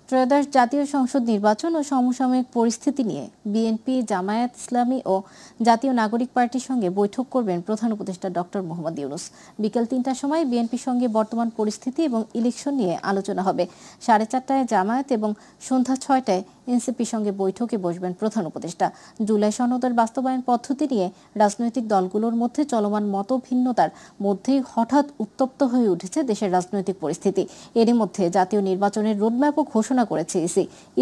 ত্রয়োদশ জাতীয় সংসদ নির্বাচন ও সমসাময়িক পরিস্থিতি নিয়ে বিএনপি, জামায়াত ইসলামী ও জাতীয় নাগরিক পার্টির সঙ্গে বৈঠক করবেন প্রধান উপদেষ্টা ডক্টর মোহাম্মদ ইউনূস। বিকেল ৩টার সময় বিএনপির সঙ্গে বর্তমান পরিস্থিতি এবং ইলেকশন নিয়ে আলোচনা হবে। 4:30টায় জামায়াত এবং সন্ধ্যা 6টায় এনসিপির সঙ্গে বৈঠকে বসবেন প্রধান উপদেষ্টা। জুলাই সনদের বাস্তবায়ন পদ্ধতি নিয়ে রাজনৈতিক দলগুলোর মধ্যে চলমান মতভিন্নতার মধ্যেই হঠাৎ উত্তপ্ত হয়ে উঠেছে দেশের রাজনৈতিক পরিস্থিতি। এরই মধ্যে জাতীয় নির্বাচনের রোডম্যাপও ঘোষণা করেছে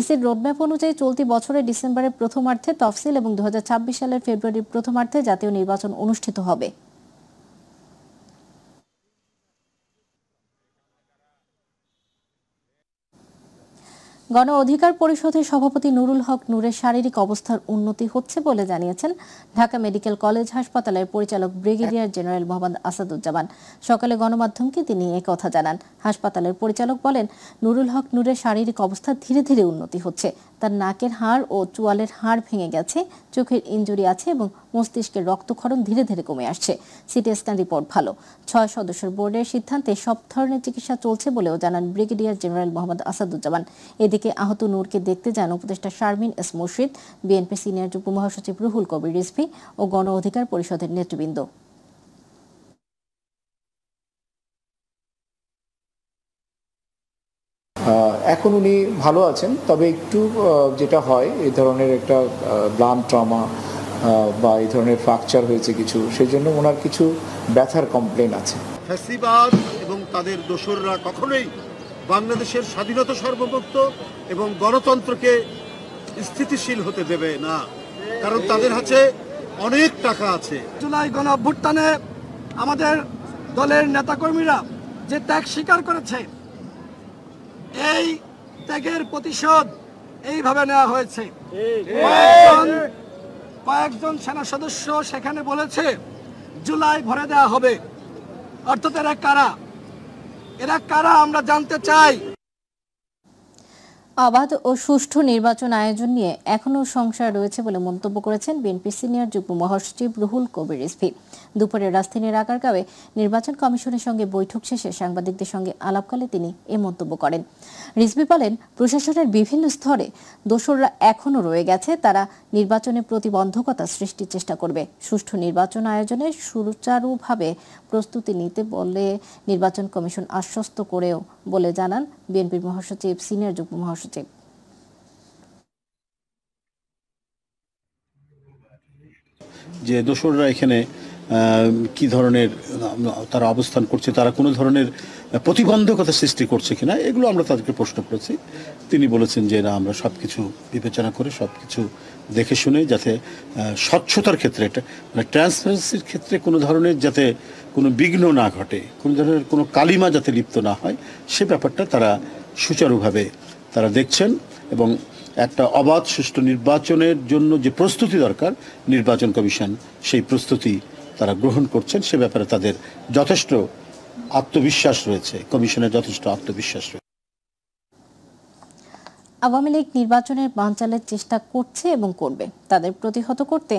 ইসির রোডম্যাপ অনুযায়ী চলতি বছরের ডিসেম্বরের প্রথমার্ধে তফসিল এবং 2026 সালের ফেব্রুয়ারির প্রথমার্ধে জাতীয় নির্বাচন অনুষ্ঠিত হবে। গণ অধিকার পরিষদের সভাপতি নুরুল হক নূরের শারীরিক অবস্থার উন্নতি হচ্ছে বলে জানিয়েছেন ঢাকা মেডিকেল কলেজ হাসপাতালের পরিচালক ব্রিগেডিয়ার জেনারেল মোহাম্মদ আসাদুজ্জামান। সকালে গণমাধ্যমকে তিনি একথা জানান। হাসপাতালের পরিচালক বলেন, নুরুল হক নূরের শারীরিক অবস্থা ধীরে ধীরে উন্নতি হচ্ছে। তার নাকের হাড় ও চোয়ালের হাড় ভেঙে গেছে, চোখের ইনজুরি আছে এবং মস্তিষ্কের রক্তক্ষরণ ধীরে ধীরে কমে আসছে। সিটি স্ক্যান রিপোর্ট ভালো। 6 সদস্যের বোর্ডের সিদ্ধান্তে সব ধরনের চিকিৎসা চলছে বলেও জানান ব্রিগেডিয়ার জেনারেল মোহাম্মদ আসাদুজ্জামান। এদিকে আহত নূরকে দেখতে যান উপদেষ্টা শারমিন এস মুর্শিদ, বিএনপি সিনিয়র যুগ্ম মহাসচিব রুহুল কবির রিজভী ও গণ অধিকার পরিষদের নেতৃবৃন্দ। এখন উনি ভালো আছেন, তবে একটু যেটা হয় এই ধরনের একটা ব্লাম ট্রমা বা এই ধরনের ফ্র্যাকচার হয়েছে কিছু, সেই জন্য ওনার কিছু ব্যথার কমপ্লেন আছে। ফ্যাসিবাদ এবং তাদের দোসররা কখনোই বাংলাদেশের স্বাধীনতা, সার্বভৌমত্ব এবং গণতন্ত্রকে স্থিতিশীল হতে দেবে না, কারণ তাদের হাতে অনেক টাকা আছে। জুলাই গণ অভ্যুত্থানে আমাদের দলের নেতাকর্মীরা যে ত্যাগ স্বীকার করেছে, এই ত্যাগের প্রতিশোধ এইভাবে নেওয়া হয়েছে। কয়েকজন সেনা সদস্য সেখানে বলেছে জুলাই ভরে দেওয়া হবে। অর্থাৎ এরা কারা আমরা জানতে চাই। অবাধ ও সুষ্ঠু নির্বাচন আয়োজন নিয়ে এখনও সংশয় রয়েছে বলে মন্তব্য করেছেন বিএনপি সিনিয়র যুগ্ম মহাসচিব রুহুল কবির রিজভী। দুপুরে রাজধানীর আগারগাঁওয়ে নির্বাচন কমিশনের সঙ্গে বৈঠক শেষে সাংবাদিকদের সঙ্গে আলাপকালে তিনি এ মন্তব্য করেন। রিজভী বলেন, প্রশাসনের বিভিন্ন স্তরে দোসররা এখনও রয়ে গেছে, তারা নির্বাচনে প্রতিবন্ধকতা সৃষ্টির চেষ্টা করবে। সুষ্ঠু নির্বাচন আয়োজনে সুচারুভাবে প্রস্তুতি নিতে বলে নির্বাচন কমিশন আশ্বস্ত করেও বলে জানান বিএনপির মহাসচিব সিনিয়র যুগ্ম মহাসচিব। যে দোসররা এখানে কি ধরনের তারা অবস্থান করছে, তারা কোনো ধরনের প্রতিবন্ধকতা সৃষ্টি করছে কিনা, এগুলো আমরা তাদেরকে প্রশ্ন করেছি। তিনি বলেছেন যে না, আমরা সব কিছু বিবেচনা করে সব কিছু দেখে শুনে, যাতে স্বচ্ছতার ক্ষেত্রে একটা মানে ট্রান্সপারেন্সির ক্ষেত্রে কোনো ধরনের যাতে কোনো বিঘ্ন না ঘটে, কোনো ধরনের কোনো কালিমা যাতে লিপ্ত না হয়, সে ব্যাপারটা তারা সুচারুভাবে তারা দেখছেন। এবং একটা অবাধ সুষ্ঠু নির্বাচনের জন্য যে প্রস্তুতি দরকার, নির্বাচন কমিশন সেই প্রস্তুতি তারা গ্রহণ করছেন। সে ব্যাপারে তাদের যথেষ্ট আত্মবিশ্বাস রয়েছে, কমিশনের যথেষ্ট আত্মবিশ্বাস রয়েছে। আওয়ামী লীগ নির্বাচনের বানচালের চেষ্টা করছে এবং করবে। তাদের প্রতিহত করতে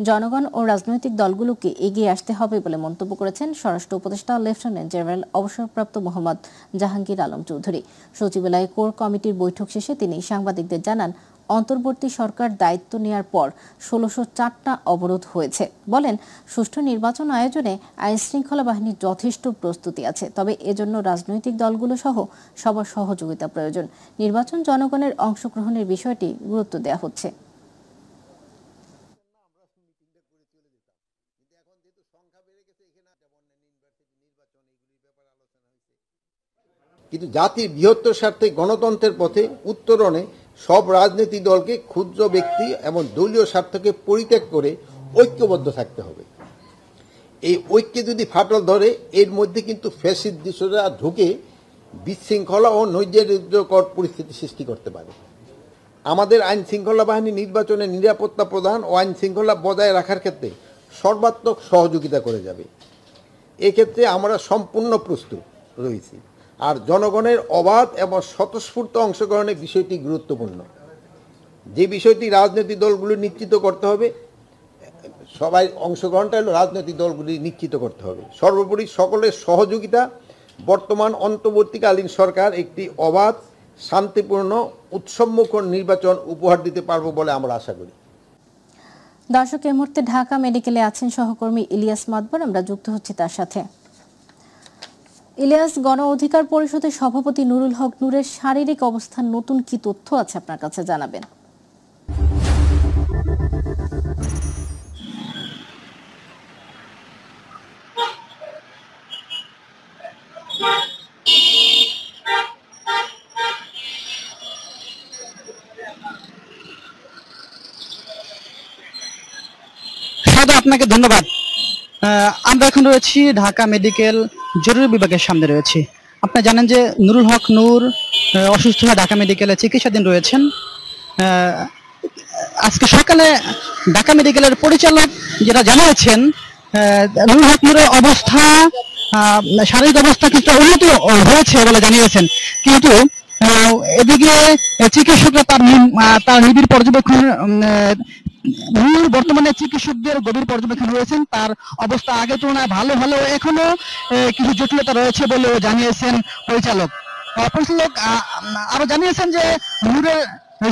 জনগণ ও রাজনৈতিক দলগুলোকে এগিয়ে আসতে হবে বলে মন্তব্য করেছেন স্বরাষ্ট্র উপদেষ্টা লেফটেন্যান্ট জেনারেল অবসরপ্রাপ্ত মোহাম্মদ জাহাঙ্গীর আলম চৌধুরী। সচিবালয়ে কোর কমিটির বৈঠক শেষে তিনি সাংবাদিকদের জানান, অন্তর্বর্তী সরকার দায়িত্ব নেওয়ার পর 1604টা অবরোধ হয়েছে। বলেন, সুষ্ঠু নির্বাচন আয়োজনে আইন শৃঙ্খলা বাহিনীর যথেষ্ট প্রস্তুতি আছে, তবে এজন্য রাজনৈতিক দলগুলো সহ সবার সহযোগিতা প্রয়োজন। নির্বাচন জনগণের অংশগ্রহণের বিষয়টি গুরুত্ব দেওয়া হচ্ছে। কিন্তু জাতির বৃহত্তর স্বার্থে গণতন্ত্রের পথে উত্তরণে সব রাজনৈতিক দলকে ক্ষুদ্র ব্যক্তি এবং দলীয় স্বার্থকে পরিত্যাগ করে ঐক্যবদ্ধ থাকতে হবে। এই ঐক্যে যদি ফাটল ধরে, এর মধ্যে কিন্তু ফ্যাসিস্ট দোসররা ঢুকে বিশৃঙ্খলা ও নৈরাজ্যকর পরিস্থিতি সৃষ্টি করতে পারে। আমাদের আইন শৃঙ্খলা বাহিনী নির্বাচনের নিরাপত্তা প্রদান ও আইন শৃঙ্খলা বজায় রাখার ক্ষেত্রে সর্বাত্মক সহযোগিতা করে যাবে। এক্ষেত্রে আমরা সম্পূর্ণ প্রস্তুত রয়েছি। আর জনগণের অবাধ এবং স্বতঃস্ফূর্ত অংশগ্রহণের বিষয়টি গুরুত্বপূর্ণ। যে বিষয়টি রাজনৈতিক দলগুলো নিশ্চিত করতে হবে, সবাই অংশগ্রহণটা হলো রাজনৈতিক দলগুলি নিশ্চিত করতে হবে। সর্বোপরি সকলের সহযোগিতা। বর্তমান অন্তর্বর্তীকালীন সরকার একটি অবাধ শান্তিপূর্ণ উৎসবমুখর নির্বাচন উপহার দিতে পারবো বলে আমরা আশা করি। দর্শক, এই মুহূর্তে ঢাকা মেডিকেলে আছেন সহকর্মী ইলিয়াস মাদবর, আমরা যুক্ত হচ্ছি তার সাথে। ইলিয়াস, গণ অধিকার পরিষদের সভাপতি নুরুল হক নূরের শারীরিক অবস্থার নতুন কি তথ্য আছে আপনার কাছে জানাবেন? আপনাকে ধন্যবাদ। আমরা এখন রয়েছি ঢাকা মেডিকেল জরুরি বিভাগের সামনে রয়েছি। আপনি জানেন যে নুরুল হক নূর অসুস্থ হয়ে ঢাকা মেডিকেলে চিকিৎসাধীন রয়েছেন। আজকে সকালে ঢাকা মেডিকেলের পরিচালক যেটা জানিয়েছেন, নুরুল হক নূরের অবস্থা, শারীরিক অবস্থা কিছুটা উন্নতি হয়েছে বলে জানিয়েছেন, কিন্তু এদিকে চিকিৎসকরা তার নিবিড় পর্যবেক্ষণ, নূর বর্তমানে চিকিৎসকদের গভীর পর্যবেক্ষণ রয়েছেন। তার অবস্থা আগের তুলনায় ভালো হলেও এখনো কিছু জটিলতা রয়েছে বলেও জানিয়েছেন পরিচালক। আরো জানিয়েছেন যে নূরের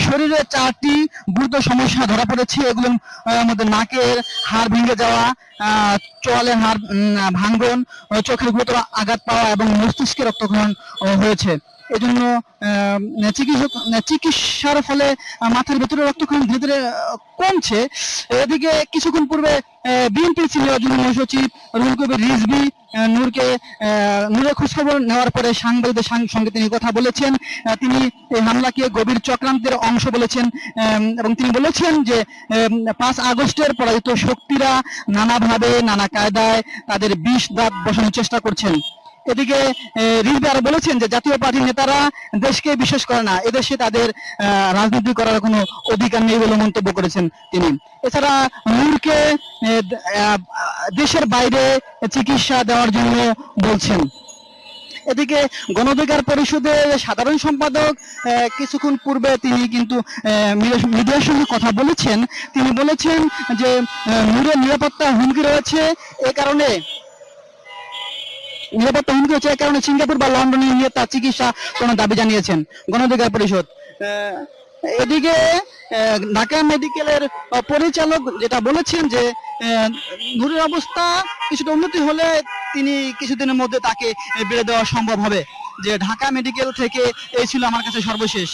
শরীরে 4টি গুরুতর সমস্যা ধরা পড়েছে। এগুলোর মধ্যে নাকের হাড় ভেঙে যাওয়া, চোয়ালের হাড় ভাঙ্গন, চোখের গুরুতর আঘাত পাওয়া এবং মস্তিষ্কে রক্তক্ষরণ হয়েছে। এজন্য চিকিৎসার ফলে মাথার ভেতরে রক্তক্ষরণ ধীরে ধীরে কমছে। এদিকে কিছুক্ষণ পূর্বে বিএনপির সিনিয়র যুগ্ম মহাসচিব রুহুল কবির রিজভী নূরের খোঁজখবর নেওয়ার পরে সাংবাদিকদের সঙ্গে তিনি কথা বলেছেন। তিনি এই হামলাকে গভীর চক্রান্তের অংশ বলেছেন এবং তিনি বলেছেন যে 5 আগস্টের পরাজিত শক্তিরা নানাভাবে নানা কায়দায় তাদের বিষ দাঁত বসানোর চেষ্টা করছেন। এদিকে রিজভী আরো বলেছেন যে জাতীয় পার্টির নেতারা দেশকে বিশ্বাস করে না, এদেশে তাদের রাজনীতি করার কোনো অধিকার নেই বলে মন্তব্য করেছেন তিনি। এছাড়া নূরকে দেশের বাইরে চিকিৎসা দেওয়ার জন্য বলছেন। এদিকে গণ অধিকার পরিষদের সাধারণ সম্পাদক কিছুক্ষণ পূর্বে তিনি কিন্তু মিডিয়ার সঙ্গে কথা বলেছেন। তিনি বলেছেন যে নূরের নিরাপত্তা হুমকি রয়েছে, এ কারণে সিঙ্গাপুর বা লন্ডনে নিয়ে তার চিকিৎসা কোনো দাবি জানিয়েছেন গণ অধিকার পরিষদ। এদিকে ঢাকা মেডিকেলের পরিচালক যেটা বলেছেন যে নূরের অবস্থা কিছুটা উন্নতি হলে তিনি কিছুদিনের মধ্যে তাকে বেড়ে দেওয়া সম্ভব হবে। যে ঢাকা মেডিকেল থেকে এই ছিল আমার কাছে সর্বশেষ।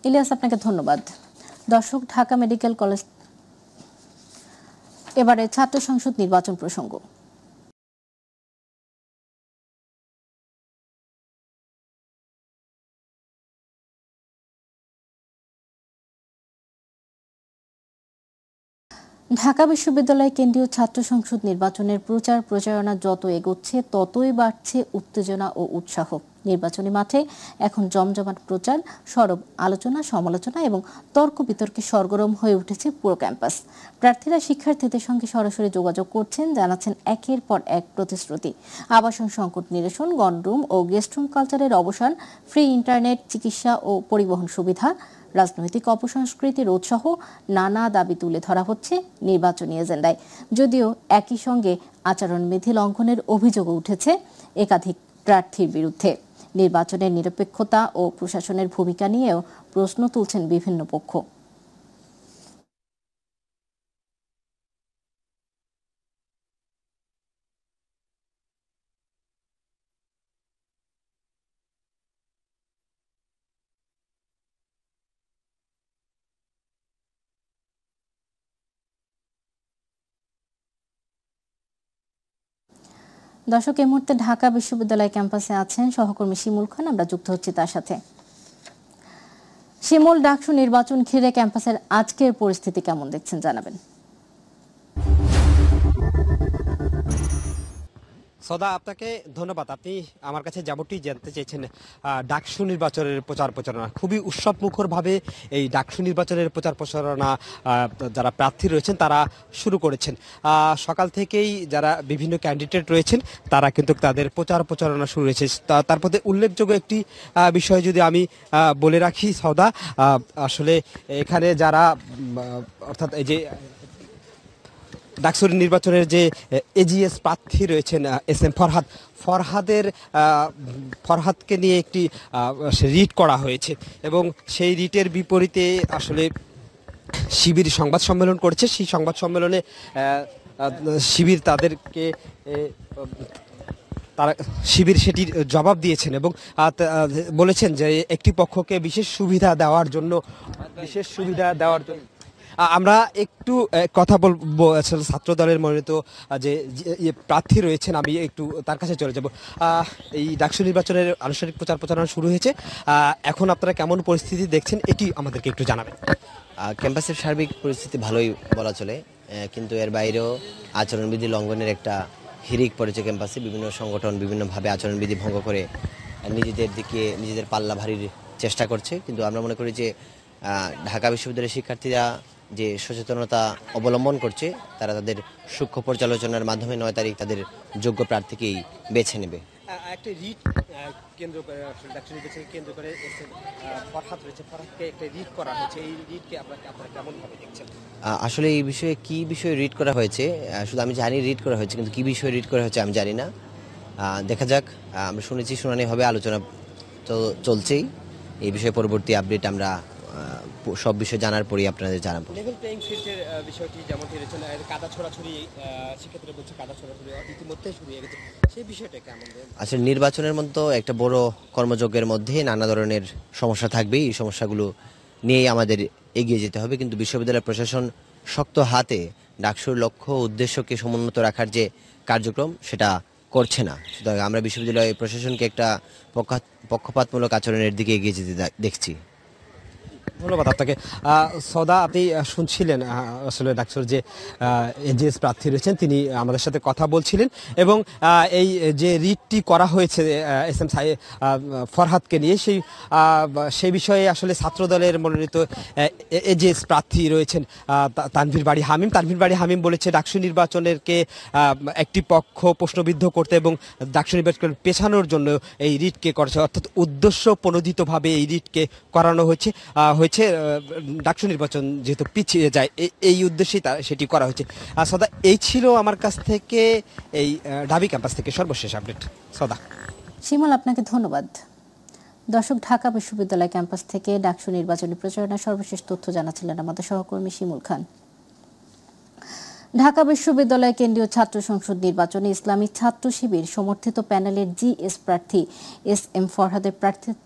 ইলিয়াস, আপনাকে ধন্যবাদ। দর্শক, ঢাকা মেডিকেল কলেজ, এবারে ছাত্র সংসদ নির্বাচন প্রসঙ্গ। ঢাকা বিশ্ববিদ্যালয় কেন্দ্রীয় ছাত্র সংসদ নির্বাচনের প্রচার প্রচারণা যত এগোচ্ছে ততই বাড়ছে উত্তেজনা ও উৎসাহ। নির্বাচনী মাঠে এখন জমজমাট প্রচার, সরব আলোচনা, সমালোচনা এবং তর্ক বিতর্কে সরগরম হয়ে উঠেছে পুরো ক্যাম্পাস। প্রার্থীরা শিক্ষার্থীদের সঙ্গে সরাসরি যোগাযোগ করছেন, জানাচ্ছেন একের পর এক প্রতিশ্রুতি। আবাসন সংকট নিরসন, গণরুম ও গেস্টরুম কালচারের অবসান, ফ্রি ইন্টারনেট, চিকিৎসা ও পরিবহন সুবিধা, রাজনৈতিক অপসংস্কৃতির উৎসাহ, নানা দাবি তুলে ধরা হচ্ছে নির্বাচনী এজেন্ডায়। যদিও একই সঙ্গে আচরণবিধি লঙ্ঘনের অভিযোগও উঠেছে একাধিক প্রার্থীর বিরুদ্ধে। নির্বাচনের নিরপেক্ষতা ও প্রশাসনের ভূমিকা নিয়েও প্রশ্ন তুলছেন বিভিন্ন পক্ষ। দর্শক, এই মুহূর্তে ঢাকা বিশ্ববিদ্যালয় ক্যাম্পাসে আছেন সহকর্মী শিমুল খান, আমরা যুক্ত হচ্ছি তার সাথে। শিমুল, ডাকসু নির্বাচন ঘিরে ক্যাম্পাসের আজকের পরিস্থিতি কেমন দেখছেন জানাবেন? সদা, আপনাকে ধন্যবাদ। আপনি আমার কাছে যেমনটি জানতে চেয়েছেন, ডাকসু নির্বাচনের প্রচার প্রচারণা খুবই উৎসবমুখরভাবে এই ডাকসু নির্বাচনের প্রচার প্রচারণা যারা প্রার্থী রয়েছেন তারা শুরু করেছেন। সকাল থেকেই যারা বিভিন্ন ক্যান্ডিডেট রয়েছেন তারা কিন্তু তাদের প্রচার প্রচারণা শুরু হয়েছে। তার মধ্যে উল্লেখযোগ্য একটি বিষয় যদি আমি বলে রাখি সদা, আসলে এখানে যারা অর্থাৎ এই যে ডাকসুর নির্বাচনের যে এজিএস প্রার্থী রয়েছেন SM ফরহাদকে নিয়ে একটি রিট করা হয়েছে এবং সেই রিটের বিপরীতে আসলে শিবির সংবাদ সম্মেলন করেছে। সেই সংবাদ সম্মেলনে শিবির তাদেরকে শিবির সেটির জবাব দিয়েছেন এবং বলেছেন যে একটি পক্ষকে বিশেষ সুবিধা দেওয়ার জন্য আমরা একটু কথা বলবো আসলে ছাত্র দলের মনোনীত যে প্রার্থী রয়েছেন, আমি একটু তার কাছে চলে যাব। এই ডাকসু নির্বাচনের আনুষ্ঠানিক প্রচার প্রচারণা শুরু হয়েছে, এখন আপনারা কেমন পরিস্থিতি দেখছেন এটি আমাদেরকে একটু জানাবেন। ক্যাম্পাসের সার্বিক পরিস্থিতি ভালোই বলা চলে, কিন্তু এর বাইরেও আচরণবিধি লঙ্ঘনের একটা হিড়িক পড়েছে ক্যাম্পাসে। বিভিন্ন সংগঠন বিভিন্নভাবে আচরণবিধি ভঙ্গ করে নিজেদের পাল্লা ভারীর চেষ্টা করছে, কিন্তু আমরা মনে করি যে ঢাকা বিশ্ববিদ্যালয়ের শিক্ষার্থীরা যে সচেতনতা অবলম্বন করছে তারা তাদের সূক্ষ্ম পর্যালোচনার মাধ্যমে 9 তারিখ তাদের যোগ্য প্রার্থীকেই বেছে নেবে। একটা রিট কেন্দ্র করে ডাকসু নির্বাচনকে কেন্দ্র করে ফরহাদকে একটা রিট করা হয়েছে, এই রিটকে আপনারা কেমন ভাবে দেখছেন? আসলে এই বিষয়ে কি বিষয়ে রিট করা হয়েছে, শুধু আমি জানি রিট করা হয়েছে, কিন্তু কি বিষয়ে রিট করা হয়েছে আমি জানি না। দেখা যাক, আমরা শুনেছি শুনানি হবে, আলোচনা তো চলছেই। এই বিষয়ে পরবর্তী আপডেট আমরা সব বিষয় জানার পরই আপনাদের জানাবো। লেভেল প্লেইং ফিল্ডের বিষয়টি যেমন রয়েছে, কাদা ছড়াছড়ি শিক্ষার্থীরা বলছে কাদা ছড়াছড়ি ইতিমধ্যে শুরু হয়ে গেছে, সেই বিষয়টা কেমন? আসলে নির্বাচনের মতো একটা বড় কর্মযজ্ঞের মধ্যে নানা ধরনের সমস্যা থাকবেই, এই সমস্যাগুলো নিয়েই আমাদের এগিয়ে যেতে হবে। কিন্তু বিশ্ববিদ্যালয় প্রশাসন শক্ত হাতে ডাকসুর লক্ষ্য উদ্দেশ্যকে সমুন্নত রাখার যে কার্যক্রম সেটা করছে না। সুতরাং আমরা বিশ্ববিদ্যালয় প্রশাসনকে একটা পক্ষপাতমূলক আচরণের দিকে এগিয়ে যেতে দেখছি। ধন্যবাদ আপনাকে। সদা, আপনি শুনছিলেন আসলে ডাকসুর যে এজিএস প্রার্থী রয়েছেন তিনি আমাদের সাথে কথা বলছিলেন এবং এই যে রিটটি করা হয়েছে SM ফরহাদকে নিয়ে সেই বিষয়ে আসলে ছাত্রদলের মনোনীত এজিএস প্রার্থী রয়েছেন তানভীর বাড়ি হামিম বলেছে ডাকসু নির্বাচনেরকে একটি পক্ষ প্রশ্নবিদ্ধ করতে এবং ডাকসু নির্বাচন পেছানোর জন্য এই রিটকে করেছে, অর্থাৎ উদ্দেশ্য প্রণোদিতভাবে এই রিটকে করানো হয়েছে ডাকসু নির্বাচন যেহেতু পিছিয়ে যায় এই উদ্দেশ্যেই সেটি করা হয়েছে। সদা, এই ছিল আমার কাছ থেকে এই ঢাবি ক্যাম্পাস থেকে সর্বশেষ আপডেট। সদা। শিমুল, আপনাকে ধন্যবাদ। দর্শক, ঢাকা বিশ্ববিদ্যালয় ক্যাম্পাস থেকে ডাকসু নির্বাচনী প্রচারণার সর্বশেষ তথ্য জানাচ্ছিলেন আমাদের সহকর্মী শিমুল খান। ঢাকা বিশ্ববিদ্যালয় কেন্দ্রীয় ছাত্র সংসদ নির্বাচনে ইসলামী ছাত্র শিবির সমর্থিত প্যানেলের জিএস প্রার্থী SM ফরহাদের প্রার্থিতা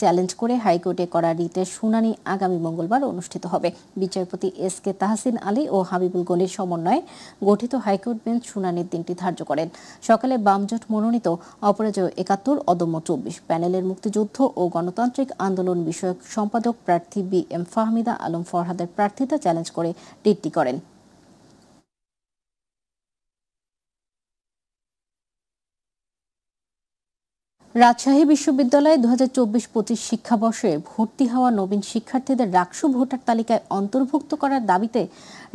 চ্যালেঞ্জ করে হাইকোর্টে করা রিটের শুনানি আগামী মঙ্গলবার অনুষ্ঠিত হবে। বিচারপতি SK তাহসিন আলী ও হাবিবুল গনির সমন্বয়ে গঠিত হাইকোর্ট বেঞ্চ শুনানির দিনটি ধার্য করেন। সকালে বামজোট মনোনীত অপরাজয় 71 অদম্য 24 প্যানেলের মুক্তিযুদ্ধ ও গণতান্ত্রিক আন্দোলন বিষয়ক সম্পাদক প্রার্থী BM ফাহমিদা আলম ফরহাদের প্রার্থিতা চ্যালেঞ্জ করে রিটটি করেন। রাজশাহী বিশ্ববিদ্যালয়ে 2024-25 শিক্ষাবর্ষে ভর্তি হওয়া নবীন শিক্ষার্থীদের ডাকসু ভোটার তালিকায় অন্তর্ভুক্ত করার দাবিতে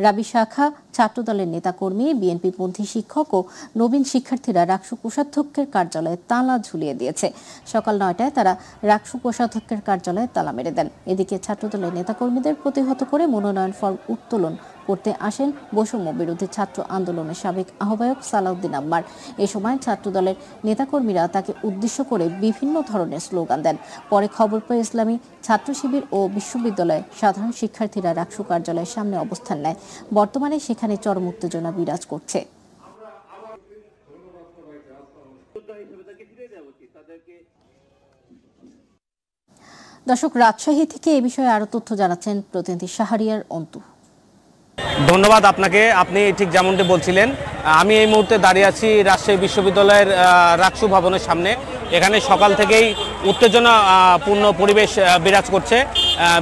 রাবি শাখা ছাত্রদলের নেতাকর্মী, বিএনপিপন্থী শিক্ষক ও নবীন শিক্ষার্থীরা ডাকসু কোষাধ্যক্ষের কার্যালয়ে তালা ঝুলিয়ে দিয়েছে। সকাল 9টায় তারা ডাকসু কোষাধ্যক্ষের কার্যালয়ে তালা মেরে দেন। এদিকে ছাত্রদলের নেতাকর্মীদের প্রতিহত করে মনোনয়ন ফর্ম উত্তোলন করতে আসেন বৈষম্য বিরোধী ছাত্র আন্দোলনের সাবেক আহ্বায়ক সালাউদ্দিন আম্মার। এ সময় ছাত্রদলের নেতাকর্মীরা তাকে উদ্দেশ্য করে বিভিন্ন ধরনের স্লোগান দেন। পরে খবর পেয়ে ইসলামী ছাত্র শিবির ও বিশ্ববিদ্যালয়ের সাধারণ শিক্ষার্থীরা ডাকসু কার্যালয়ের সামনে অবস্থান নেয়। বর্তমানে সেখানে চরম উত্তেজনা বিরাজ করছে। দর্শক, রাজশাহী থেকে এ বিষয়ে আরো তথ্য জানাচ্ছেন প্রতিনিধি শাহরিয়ার অন্তু। ধন্যবাদ আপনাকে। আপনি ঠিক যেমনটি বলছিলেন, আমি এই মুহূর্তে দাঁড়িয়ে আছি রাজশাহী বিশ্ববিদ্যালয়ের ডাকসু ভবনের সামনে। এখানে সকাল থেকেই উত্তেজনাপূর্ণ পরিবেশ বিরাজ করছে।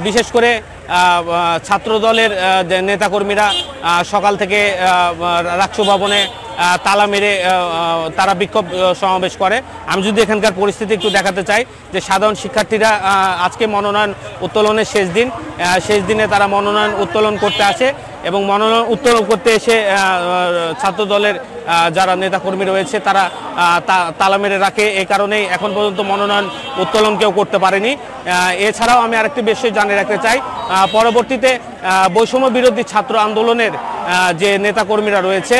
বিশেষ করে ছাত্রদলের নেতাকর্মীরা সকাল থেকে ডাকসু ভবনে তালা মেরে তারা বিক্ষোভ সমাবেশ করে। আমি যদি এখানকার পরিস্থিতি একটু দেখাতে চাই, যে সাধারণ শিক্ষার্থীরা আজকে মনোনয়ন উত্তোলনের শেষ দিনে তারা মনোনয়ন উত্তোলন করতে আসে এবং মনোনয়ন উত্তোলন করতে এসে ছাত্র দলের যারা নেতাকর্মী রয়েছে তারা তালা মেরে রাখে। এই কারণেই এখন পর্যন্ত মনোনয়ন উত্তোলন কেউ করতে পারেনি। এছাড়াও আমি আরেকটি বিষয় জানিয়ে রাখতে চাই, পরবর্তীতে বৈষম্য বিরোধী ছাত্র আন্দোলনের যে নেতাকর্মীরা রয়েছে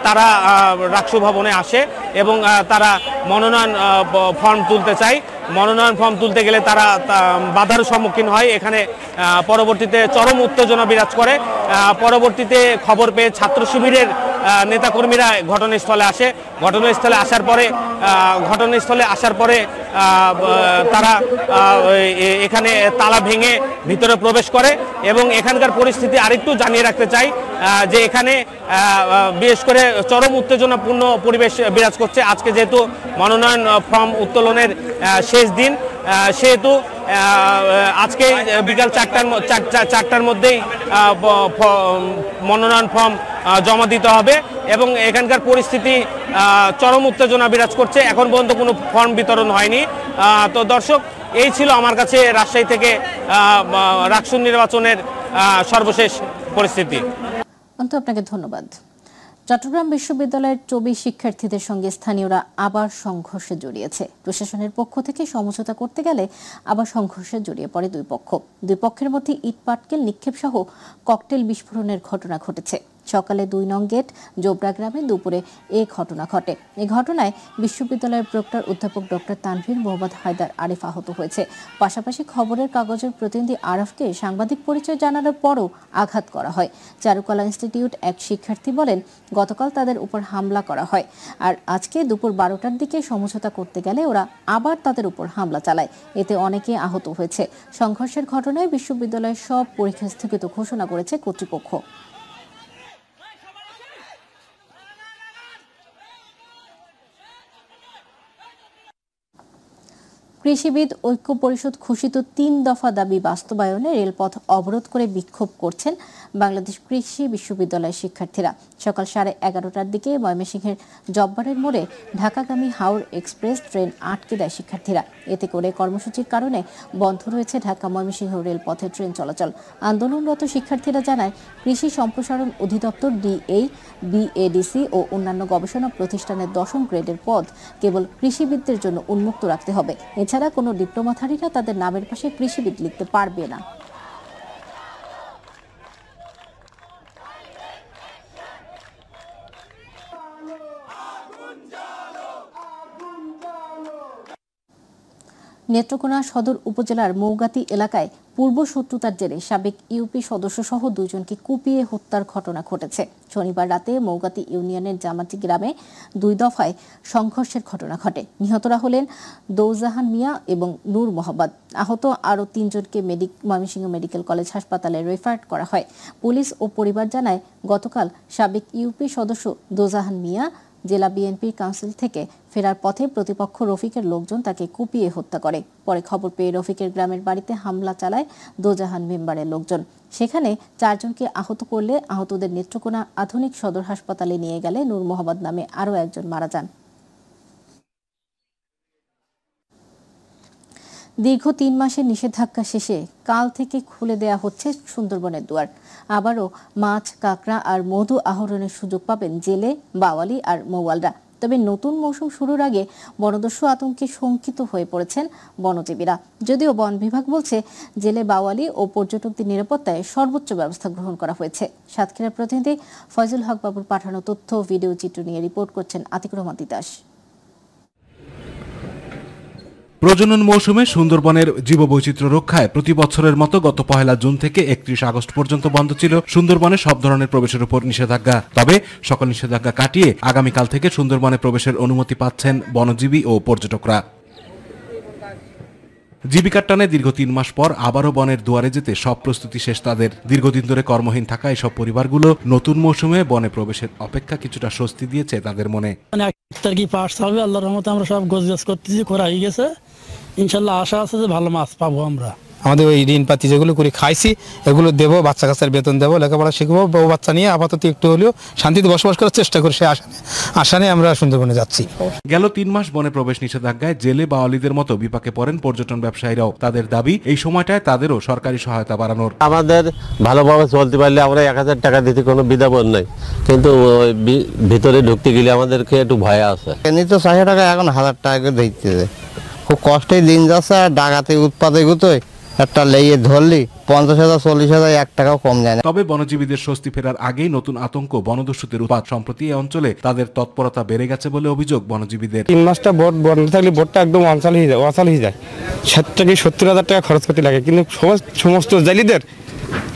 তারা রাকসু ভবনে আসে এবং তারা মনোনয়ন ফর্ম তুলতে চায়। মনোনয়ন ফর্ম তুলতে গেলে তারা বাধার সম্মুখীন হয়। এখানে পরবর্তীতে চরম উত্তেজনা বিরাজ করে। পরবর্তীতে খবর পেয়ে ছাত্র শিবিরের নেতাকর্মীরা ঘটনাস্থলে আসে। ঘটনাস্থলে আসার পরে তারা এখানে তালা ভেঙে ভিতরে প্রবেশ করে এবং এখানকার পরিস্থিতি আরেকটু জানিয়ে রাখতে চাই যে এখানে বিশেষ করে চরম উত্তেজনাপূর্ণ পরিবেশ বিরাজ করছে। আজকে যেহেতু মনোনয়ন ফর্ম উত্তোলনের শেষ দিন, সেহেতু আজকে বিকাল 4টার মধ্যেই মনোনয়ন ফর্ম জমা দিতে হবে এবং এখানকার পরিস্থিতি চরম উত্তেজনা বিরাজ করছে। এখন পর্যন্ত কোনো ফর্ম বিতরণ হয়নি। তো দর্শক, এই ছিল আমার কাছে রাজশাহী থেকে রাকসু নির্বাচনের সর্বশেষ পরিস্থিতি। আপনাকে ধন্যবাদ। চট্টগ্রাম বিশ্ববিদ্যালয়ের 24 শিক্ষার্থীদের সঙ্গে স্থানীয়রা আবার সংঘর্ষে জড়িয়েছে। প্রশাসনের পক্ষ থেকে সমঝোতা করতে গেলে আবার সংঘর্ষে জড়িয়ে পড়ে দুই পক্ষের মধ্যে ইট পাটকেল নিক্ষেপ সহ ককটেল বিস্ফোরণের ঘটনা ঘটেছে। সকালে 2 নং গেট জোবরা গ্রামে দুপুরে এই ঘটনা ঘটে। এই ঘটনায় বিশ্ববিদ্যালয়ের প্রক্টর অধ্যাপক ডক্টর তানভীর মোহাম্মদ হায়দার আরিফ আহত হয়েছে। পাশাপাশি খবরের কাগজের প্রতিনিধি আরফকে সাংবাদিক পরিচয় জানানোর পরও আঘাত করা হয়। চারুকলা ইনস্টিটিউট এক শিক্ষার্থী বলেন, গতকাল তাদের উপর হামলা করা হয়, আর আজকে দুপুর 12টার দিকে সমঝোতা করতে গেলে ওরা আবার তাদের উপর হামলা চালায়। এতে অনেকে আহত হয়েছে। সংঘর্ষের ঘটনায় বিশ্ববিদ্যালয়ের সব পরীক্ষা স্থগিত ঘোষণা করেছে কর্তৃপক্ষ। কৃষিবিদ ঐক্য পরিষদ ঘোষিত 3 দফা দাবি বাস্তবায়নে রেলপথ অবরোধ করে বিক্ষোভ করছেন বাংলাদেশ কৃষি বিশ্ববিদ্যালয়ের শিক্ষার্থীরা। সকাল 11:30টার দিকে ময়মনসিংহের জব্বারের মোড়ে ঢাকাগামী হাওড় এক্সপ্রেস ট্রেন আটকে দেয় শিক্ষার্থীরা। এতে করে কর্মসূচির কারণে বন্ধ রয়েছে ঢাকা ময়মনসিংহ রেলপথে ট্রেন চলাচল। আন্দোলনরত শিক্ষার্থীরা জানায়, কৃষি সম্প্রসারণ অধিদপ্তর ডিএই, বিএডিসি ও অন্যান্য গবেষণা প্রতিষ্ঠানের 10ম গ্রেডের পদ কেবল কৃষিবিদদের জন্য উন্মুক্ত রাখতে হবে। এছাড়া কোনো ডিপ্লোমাধারীরা তাদের নামের পাশে কৃষিবিদ লিখতে পারবে না। নেত্রকোনা সদর উপজেলার মৌগাতি এলাকায় পূর্ব শত্রুতার জেরে সাবেক ইউপি সদস্য সহ 2 জনকে কুপিয়ে হত্যার ঘটনা ঘটেছে। শনিবার রাতে মৌগাতি ইউনিয়নের জামাটি গ্রামে 2 দফায় সংঘর্ষের ঘটনা ঘটে। নিহতরা হলেন দৌজাহান মিয়া এবং নূর মোহাম্মদ। আহত আরও 3 জনকে ময়মনসিংহ মেডিকেল কলেজ হাসপাতালে রেফার করা হয়। পুলিশ ও পরিবার জানায়, গতকাল সাবেক ইউপি সদস্য দৌজাহান মিয়া জেলা বিএনপির কাউন্সিল থেকে ফেরার পথে প্রতিপক্ষ রফিকের লোকজন তাকে কুপিয়ে হত্যা করে। পরে খবর পেয়ে রফিকের গ্রামের বাড়িতে হামলা চালায় দোজাহান মেম্বারের লোকজন। সেখানে 4 জনকে আহত করলে আহতদের নেত্রকোনা আধুনিক সদর হাসপাতালে নিয়ে গেলে নূর মোহাম্মদ নামে আরও একজন মারা যান। দীর্ঘ 3 মাসের নিষেধাজ্ঞা শেষে কাল থেকে খুলে দেয়া হচ্ছে সুন্দরবনের দুয়ার। আবারও মাছ, কাঁকড়া আর মধু আহরণের সুযোগ পাবেন জেলে, বাওয়ালি আর মৌয়ালরা। তবে নতুন মৌসুম শুরুর আগে বনদস্যু আতঙ্কে শঙ্কিত হয়ে পড়েছেন বনজীবীরা। যদিও বন বিভাগ বলছে, জেলে, বাওয়ালি ও পর্যটকদের নিরাপত্তায় সর্বোচ্চ ব্যবস্থা গ্রহণ করা হয়েছে। সাতক্ষীরার প্রতিনিধি ফয়জুল হক বাবুর পাঠানো তথ্য, ভিডিও চিত্র নিয়ে রিপোর্ট করছেন আতিকুর রহমান তিতাস। প্রজনন মৌসুমে সুন্দরবনের জীববৈচিত্র্য রক্ষায় প্রতি বছরের মতো গত 1 জুন থেকে 31 আগস্ট পর্যন্ত বন্ধ ছিল সুন্দরবনে সব ধরনের প্রবেশের উপর নিষেধাজ্ঞা। তবে সকল নিষেধাজ্ঞা কাটিয়ে আগামীকাল থেকে সুন্দরবনে প্রবেশের অনুমতি পাচ্ছেন বনজীবী ও পর্যটকরা। জীবিকার টানে দীর্ঘ 3 মাস পর আবারও বনের দুয়ারে যেতে সব প্রস্তুতি শেষ তাদের। দীর্ঘদিন ধরে কর্মহীন থাকা এসব পরিবারগুলো নতুন মৌসুমে বনে প্রবেশের অপেক্ষা কিছুটা স্বস্তি দিয়েছে তাদের মনে। আল্লাহর রহমতে আমরা সব গোছগাছ করতেছি, করা হয়ে গেছে। ইনশাল্লাহ আশা আছে যে ভালো মাছ পাবো আমরা। আমাদের ওই ঋণ পাতি যেগুলো করে খাইছি এগুলো দেবো, বাচ্চা কাচ্চার বেতন দেবো, লেখাপড়া শিখবো, বউ বাচ্চা নিয়ে আপাতত একটু হলেও শান্তিতে বসবাস করার চেষ্টা করি। সে আশানে আমরা সুন্দরবনে যাচ্ছি। গেল 3 মাস বনে প্রবেশ নিষেধাজ্ঞায় জেলে বাওয়ালিদের মতো বিপাকে পড়েন পর্যটন ব্যবসায়ীরাও। তাদের দাবি এই সময়টায় তাদেরও সরকারি সহায়তা বাড়ানোর। আমাদের ভালোভাবে চলতে পারলে আমরা 1000 টাকা দিতে কোনো বিধাবোধ নেই, কিন্তু ভিতরে ঢুকতে গেলে আমাদেরকে একটু ভয় আছে। এমনি তো 400 টাকা, এখন 1000 টাকা করে দিতেছে। খুব কষ্টেই দিন যাচ্ছে। আর ডাকাতে উৎপাদে গুতোয় একটা লেগে ধরলি 50,000 40,000 1 টাকাও কম যায় না। তবে বনজীবীদের স্বস্তি ফেরার আগেই নতুন আতঙ্ক বনদস্যুদের উৎপাত। সম্প্রতি এই অঞ্চলে তাদের তৎপরতা বেড়ে গেছে বলে অভিযোগ বনজীবীদের। 3 মাসটা বোট বন্ধ থাকলে বোটটা একদম অঞ্চল হয়ে যায়। 60 থেকে 70,000 টাকা খরচ করতে লাগে, কিন্তু সমস্ত জালিদের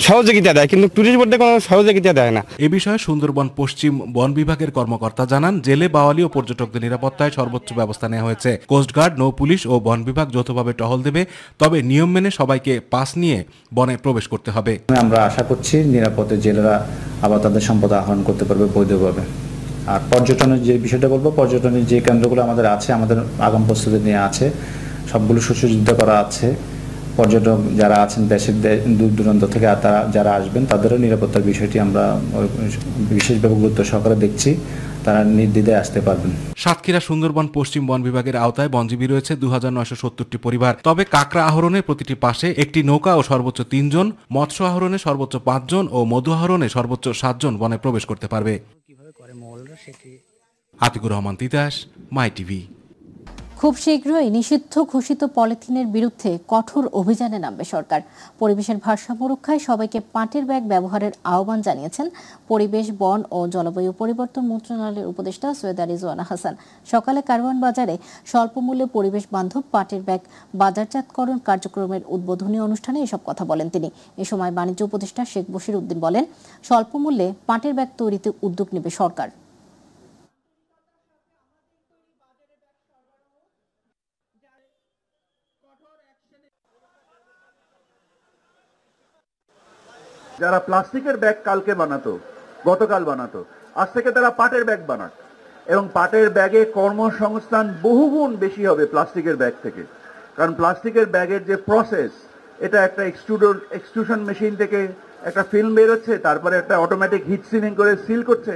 সহযোগিতা দেয়, কিন্তু টুরিস্ট বোর্ডে কোনো সহযোগিতা দেয় না। এ বিষয়ে সুন্দরবন পশ্চিম বন বিভাগের কর্মকর্তা জানান, জেলে বাওয়ালি ও পর্যটকদের নিরাপত্তায় সর্বোচ্চ ব্যবস্থা নেওয়া হয়েছে। কোস্টগার্ড, নৌ পুলিশ ও বন বিভাগ যৌথভাবে টহল দেবে, তবে নিয়ম মেনে সবাইকে পাস নিয়ে বনে প্রবেশ করতে হবে। আমরা আশা করছি নিরাপদে জেলেরা আবার তাদের সম্পদ আহরণ করতে পারবে বৈধভাবে। আর পর্যটনের যে বিষয়টা বলবো, পর্যটনের যে কেন্দ্রগুলো আমাদের আছে, আমাদের আগাম প্রস্তুতি নিয়ে আছে, সবগুলো সুসজ্জিত করা আছে। পর্যটক যারা আছেন দেশের দূর দূরান্ত থেকে তারা যারা আসবেন তাদেরও নিরাপত্তার বিষয়টি আমরা বিশেষভাবে গুরুত্ব সহকারে দেখছি, তারা নির্দ্বিধায় আসতে পারবেন। সাতক্ষীরা সুন্দরবন পশ্চিম বন বিভাগের আওতায় বনজীবী রয়েছে 2970টি পরিবার। তবে কাঁকড়া আহরণের প্রতিটি পাশে একটি নৌকা ও সর্বোচ্চ 3 জন, মৎস্য আহরণে সর্বোচ্চ 5 জন ও মধু আহরণে সর্বোচ্চ 7 জন বনে প্রবেশ করতে পারবে। আতিকুর রহমান তিতাস, মাই টিভি। খুব শীঘ্রই নিষিদ্ধ ঘোষিত পলিথিনের বিরুদ্ধে কঠোর অভিযানে নামবে সরকার। পরিবেশের ভারসাম্য রক্ষায় সবাইকে পাটের ব্যাগ ব্যবহারের আহ্বান জানিয়েছেন পরিবেশ, বন ও জলবায়ু পরিবর্তন মন্ত্রণালয়ের উপদেষ্টা সৈয়দা রিজওয়ানা হাসান। সকালে কারওয়ান বাজারে স্বল্পমূল্যে পরিবেশ বান্ধব পাটের ব্যাগ বাজারজাতকরণ কার্যক্রমের উদ্বোধনী অনুষ্ঠানে এসব কথা বলেন তিনি। এ সময় বাণিজ্য উপদেষ্টা শেখ বশির উদ্দিন বলেন, স্বল্পমূল্যে পাটের ব্যাগ তৈরিতে উদ্যোগ নেবে সরকার। যারা প্লাস্টিকের ব্যাগ কালকে বানাতো, গতকাল বানাতো, আজ থেকে তারা পাটের ব্যাগ বানাক, এবং পাটের ব্যাগে কর্মসংস্থান বহুগুণ বেশি হবে প্লাস্টিকের ব্যাগ থেকে। কারণ প্লাস্টিকের ব্যাগের যে প্রসেস, এটা একটা এক্সট্রুশন মেশিন থেকে একটা ফিল্ম বেরোচ্ছে, তারপরে একটা অটোমেটিক হিট সিলিং করে সিল করছে।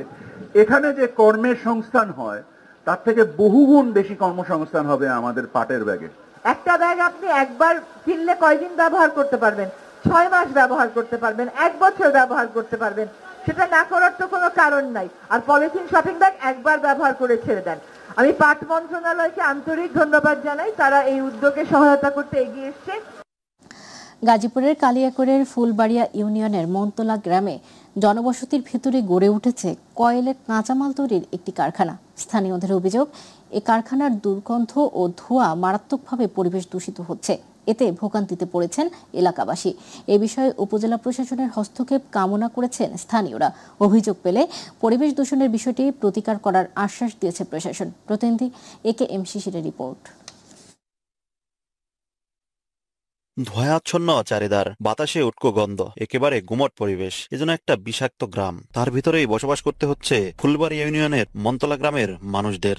এখানে যে কর্মের সংস্থান হয় তার থেকে বহুগুণ বেশি কর্মসংস্থান হবে আমাদের পাটের ব্যাগে। একটা ব্যাগ আপনি একবার কিনলে কয়দিন ব্যবহার করতে পারবেন? 6 মাস ব্যবহার করতে পারবেন, 1 বছর ব্যবহার করতে পারবেন। সেটা না করার তো কোনো কারণ নাই। আর পলিথিন শপিং ব্যাগ একবার ব্যবহার করে ছেড়ে দেন। আমি পাট মন্ত্রণালয়কে আন্তরিক ধন্যবাদ জানাই, তারা এই উদ্যোগে সহায়তা করতে এগিয়ে এসছে। গাজীপুরের কালিয়াকৈরের ফুলবাড়িয়া ইউনিয়নের মন্তলা গ্রামে জনবসতির ভেতরে গড়ে উঠেছে কয়েলের কাঁচামাল তৈরির একটি কারখানা। স্থানীয়দের অভিযোগ, এই কারখানার দুর্গন্ধ ও ধোঁয়া মারাত্মকভাবে পরিবেশ দূষিত হচ্ছে। এতে ভোগান্তিতে পড়েছেন এলাকাবাসী। এ বিষয়ে উপজেলা প্রশাসনের হস্তক্ষেপ কামনা করেছেন স্থানীয়রা। অভিযোগ পেলে পরিবেশ দূষণের বিষয়টি প্রতিকার করার আশ্বাস দিয়েছে প্রশাসন। প্রতিনিধি AKM শিশিরের রিপোর্ট। ধোঁয়াচ্ছন্ন চারিদার, বাতাসে উটকো গন্ধ, একেবারে গুমট পরিবেশ। এজন্য একটা বিষাক্ত গ্রাম, তার ভিতরেই বসবাস করতে হচ্ছে ফুলবাড়ি ইউনিয়নের মন্তলা গ্রামের মানুষদের।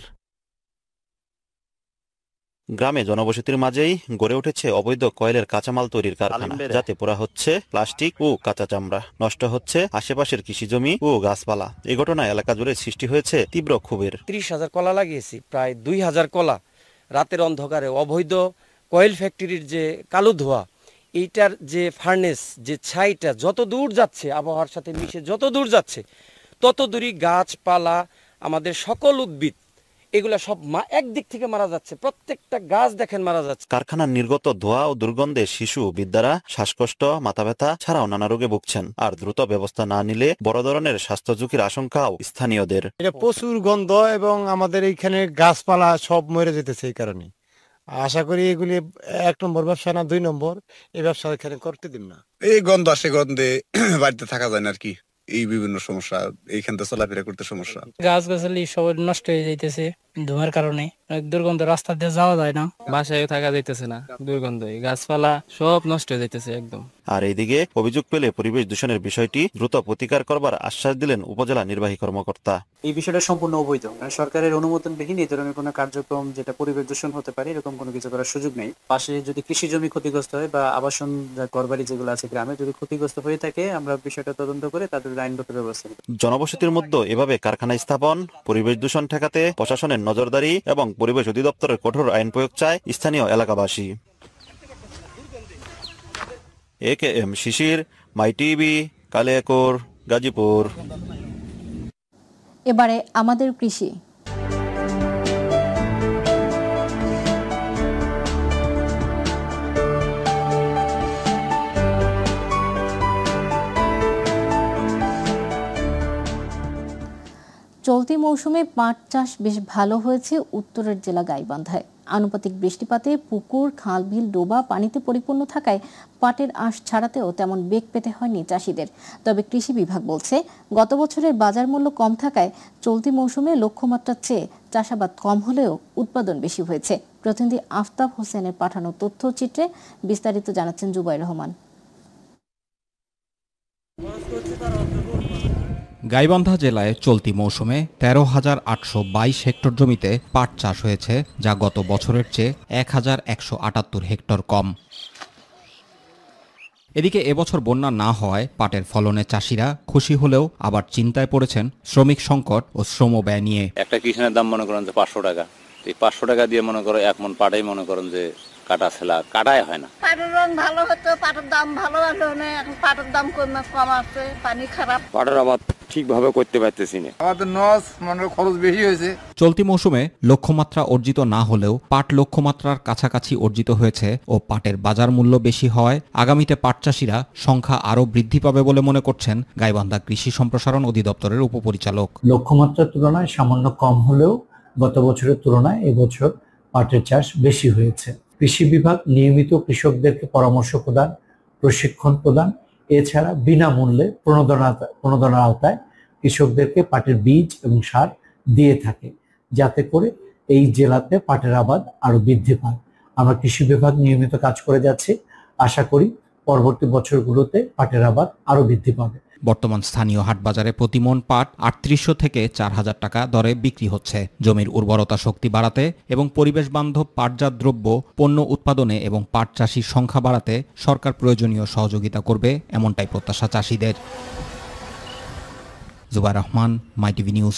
গ্রামে জনবসতির মাঝেই গড়ে উঠেছে অবৈধ কয়লার কাঁচামাল তৈরির কারখানা, যাতে পোড়া হচ্ছে প্লাস্টিক ও কাঁচা চামড়া, নষ্ট হচ্ছে আশেপাশের কৃষিজমি ও গাছপালা। এই ঘটনায় এলাকা জুড়ে সৃষ্টি হয়েছে তীব্র ক্ষোভের। 30,000 কলা লাগিয়েছি, প্রায় 2,000 কলা রাতের অন্ধকারে অবৈধ কয়েল ফ্যাক্টরির যে কালো ধোঁয়া, এইটার যে ফার্নেস, যে ছাইটা যত দূর যাচ্ছে, আবহাওয়ার সাথে মিশে যত দূর যাচ্ছে, তত দূরই গাছপালা, আমাদের সকল উদ্ভিদ, এগুলা সব একদিক থেকে মারা যাচ্ছে। প্রত্যেকটা গাছ দেখেন মারা যাচ্ছে। কারখানার নির্গত ধোঁয়া ও দুর্গন্ধে শিশু, বৃদ্ধারা শ্বাসকষ্ট, মাথা ব্যথা ছাড়াও নানা রোগে ভুগছেন। আর দ্রুত ব্যবস্থা না নিলে বড় ধরনের স্বাস্থ্য ঝুঁকির আশঙ্কাও স্থানীয়দের। এটা প্রচুর গন্ধ এবং আমাদের এইখানে গাছপালা সব মরে যেতেছে। এই কারণে আশা করি এগুলি 1 নম্বর ব্যবসা না 2 নম্বর, এই ব্যবসা এখানে করতে দিন না। এই গন্ধ আসে, গন্ধে বাড়িতে থাকা যায় না আর কি। এই বিভিন্ন সমস্যা, এইখান থেকে চলাফেরা করতে সমস্যা। গাছ গাছালি সব নষ্ট হয়ে যাইতেছে ধোঁয়ার কারণে, দুর্গন্ধ, রাস্তা দিয়ে যাওয়া যায় না, বাসায় থাকা যাইতেছে না, দুর্গন্ধ, গাছপালা সব নষ্ট হয়ে যাইতেছে একদম। আর এইদিকে অভিযোগ পেলে পরিবেশ দূষণের বিষয়টি দ্রুত প্রতিকার করবার আশ্বাস দিলেন উপজেলা নির্বাহী কর্মকর্তা। এই বিষয়টা সম্পূর্ণ অবৈধ, সরকারের অনুমোদনবিহীন এই ধরনের কোনো কার্যক্রম যেটা পরিবেশ দূষণ হতে পারে এরকম কোনো কিছু করার সুযোগ নেই। পাশে যদি কৃষি জমি ক্ষতিগ্রস্ত হয় বা আবাসন ঘরবাড়ি যেগুলো আছে গ্রামে যদি ক্ষতিগ্রস্ত হয়ে থাকে, আমরা বিষয়টা তদন্ত করে তাদের আইনগত ব্যবস্থা নেব। জনবসতির মধ্যে এভাবে কারখানা স্থাপন, পরিবেশ দূষণ ঠেকাতে প্রশাসনের নজরদারি এবং পরিবেশ অধিদপ্তরের কঠোর আইন প্রয়োগ চায় স্থানীয় এলাকাবাসী। AKM শিশির, মাই টিভি, কালিয়াকৈর, গাজীপুর। এবারে আমাদের কৃষি। চলতি মৌসুমে পাট চাষ বেশ ভালো হয়েছে উত্তরের জেলা গাইবান্ধায়। আনুপাতিক বৃষ্টিপাতে পুকুর, খাল, বিল, ডোবা পানিতে পরিপূর্ণ থাকায় পাটের আঁশ ছাড়াতেও তেমন বেগ পেতে হয়নি চাষিদের। তবে কৃষি বিভাগ বলছে, গত বছরের বাজার মূল্য কম থাকায় চলতি মৌসুমে লক্ষ্যমাত্রার চেয়ে চাষাবাদ কম হলেও উৎপাদন বেশি হয়েছে। প্রতিনিধি আফতাব হোসেনের পাঠানো তথ্যচিত্রে বিস্তারিত জানাচ্ছেন জুবাইর রহমান। গাইবান্ধা জেলায় চলতি মৌসুমে 13,822 হেক্টর জমিতে পাট চাষ হয়েছে, যা গত বছরের চেয়ে 1,178 হেক্টর কম। এদিকে এবছর বন্যা না হওয়ায় পাটের ফলনে চাষিরা খুশি হলেও আবার চিন্তায় পড়েছেন শ্রমিক সংকট ও শ্রম ব্যয় নিয়ে। একটা কিষানের দাম মনে করেন যে 500 টাকা, এই 500 টাকা দিয়ে মনে করো এক মন পাটাই মনে করেন যে কাটা ছেলা কাটাই হয় না। পাটের রং ভালো হতো, পাটের দাম ভালো হলো না, এখন পাটের দাম কম আছে, পানি খারাপ। পাটের আবাদ ঠিকভাবে করতে পারতেছি না, আমাদের নস মনে খরচ বেশি হয়েছে। চলতি মৌসুমে লক্ষ্যমাত্রা অর্জিত না হলেও পাট লক্ষ্যমাত্রার কাছাকাছি অর্জিত হয়েছে ও পাটের বাজার মূল্য বেশি হওয়ায় আগামীতে পাট চাষিরা সংখ্যা আরও বৃদ্ধি পাবে বলে মনে করছেন গাইবান্ধা কৃষি সম্প্রসারণ অধিদপ্তরের উপপরিচালক। লক্ষ্যমাত্রার তুলনায় সামান্য কম হলেও গত বছরের তুলনায় এবছর পাটের চাষ বেশি হয়েছে। কৃষি বিভাগ নিয়মিত কৃষকদেরকে পরামর্শ প্রদান, প্রশিক্ষণ প্রদান, এছাড়া বিনামূল্যে প্রণোদনার আওতায় কৃষকদেরকে পাটের বীজ এবং সার দিয়ে থাকে, যাতে করে এই জেলাতে পাটের আবাদ আরো বৃদ্ধি পায়। আমরা কৃষি বিভাগ নিয়মিত কাজ করে যাচ্ছি, আশা করি পরবর্তী বছরগুলোতে পাটের আবাদ আরো বৃদ্ধি পাবে। বর্তমান স্থানীয় হাট বাজারে প্রতিমন পাট ৩৮০০ থেকে ৪,০০০ টাকা দরে বিক্রি হচ্ছে। জমির উর্বরতা শক্তি বাড়াতে এবং পরিবেশ বান্ধব পাটজাত দ্রব্য পণ্য উৎপাদনে এবং পাট চাষির সংখ্যা বাড়াতে সরকার প্রয়োজনীয় সহযোগিতা করবে, এমনটাই প্রত্যাশা চাষিদের। জুবাইর রহমান, মাই টিভি নিউজ।